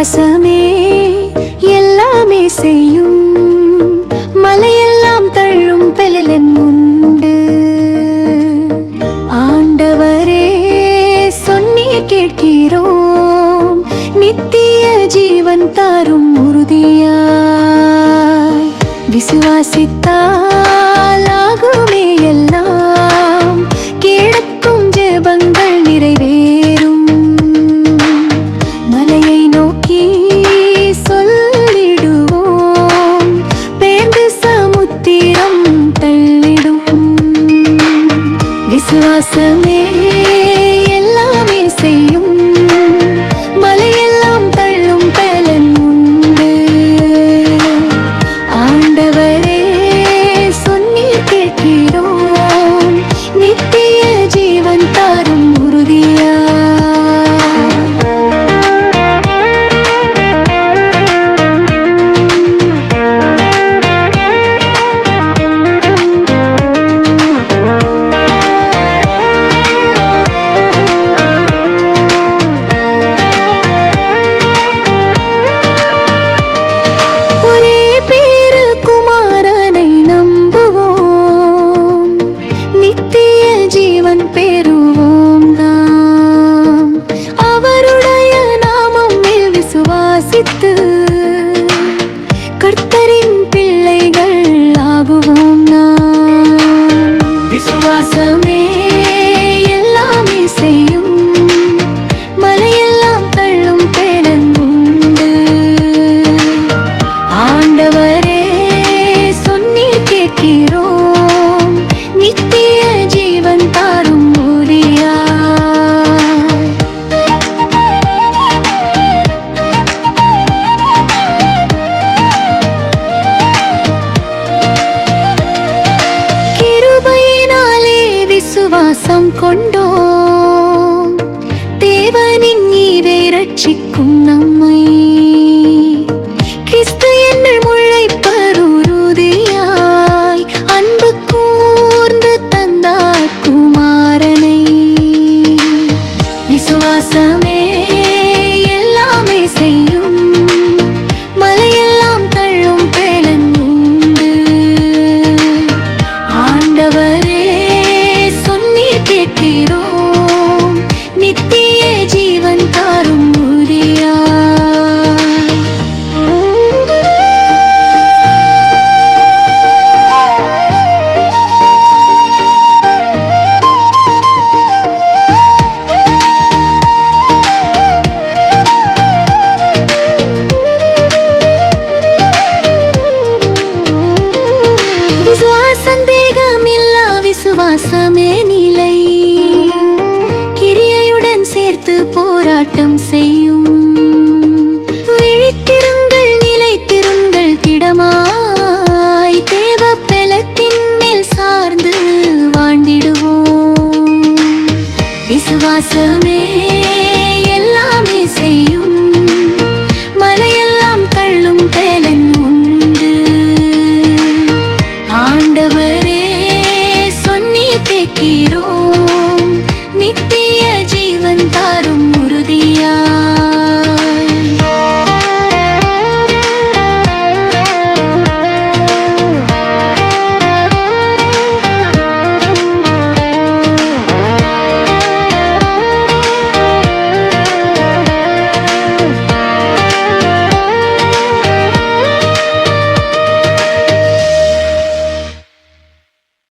விசுவாசமே எல்லாமே செய்யும், மலையெல்லாம் தள்ளும் பெலன் உண்டு. ஆண்டவரே சொன்னீர் கேட்கிறோம், நித்திய ஜீவன் தாரும் உறுதியாய். விசுவாசித்தால் ஆகுமே எல்லாம், கேட்கும் ஜெபங்கள் நிறைவேறும். மலையை நோக்கி சொல்லிடுவோம், பேர்ந்து சமுத்திரம் தள்ளிடும். விசுவாசமே எல்லாமே செய்யும், மலையெல்லாம் தள்ளும் பலன் உண்டு. ஆண்டவரே சொன்னீர் கேட்கிறோம், நித்திய ஜீவன் தாரும் உறுதியா. பெறுவோம் நாம் அவருடைய நாமம் மேல் விசுவாசித்து, கர்த்தரின் பிள்ளைகள் ஆகுவோம் நாம். விசுவாசமே எல்லாமே செய்யும், மலையெல்லாம் தள்ளும் பேரன் உண்டு. ஆண்டவரே சொன்னீர் கேட்கிறோம், நித்திய ஜீவன் தாரும் உரியா. கிருபையினாலே விசுவாசம் கொண்டோம், தேவனின் நீவே ரட்சிக்கும் நம்மை. கிறிஸ்து என்னுள் முளைப்பர் உறுதியாய், அன்பு கூர்ந்து தந்தார் குமாரனை. விசுவாசமே எல்லாமே செய்யும், மலையெல்லாம் தள்ளும் பேலன் உண்டு. ஆண்டவரே சொன்னீர் கேட்கிறோம், நித்திய ஜீவன் தாரும் உரியா. சந்தேகமில்லா விசுவாசமே நிலை, கிரியையுடன் சேர்த்து போராட்டம் செய்யும். விழித்திருங்கள், நிலைத்திருங்கள் திடமாய், தேவ பலத்தின் மேல் சார்ந்து வாழ்ந்திடுவோம். விசுவாசமே